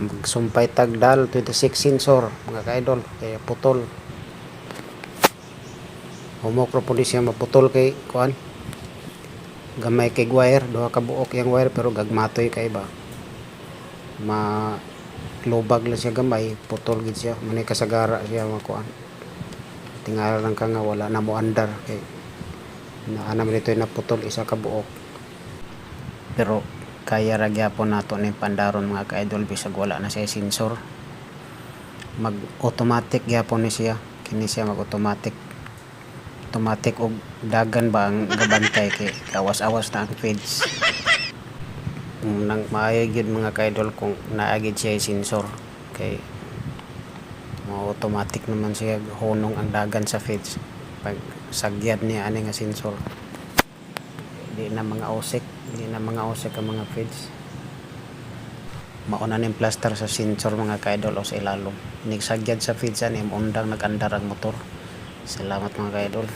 magsumpay tagdal 26 sensor mga ka-idol kaya putol humokro po di siya maputol kay kuan gamay kay wire duha ka buok yang wire pero gagmatoy kay ba lubag lang siya gamay putol gid siya manay kasagara siya makuan tingala lang ka nga wala na mo andar kay naana man ito naputol isa ka buok pero kaya ra gyapon nato ni pandaron mga ka-idol bisag wala na siya sensor mag automatic gyapon ni siya kini siya mag automatic og dagan ba ang gabantay kay kawas-awas na ang feeds nang maayo gyud mga ka-idol kung naagid siya sensor kay automatic naman siya hunong ang dagan sa feeds pag sagyad niya ani nga sensor di na mga osek ang mga feeds mauna ning plaster sa sensor mga ka-idol o sa ilalom nig sagyad sa feeds ani undang nag-andar ang motor. Salamat mga ka-idol.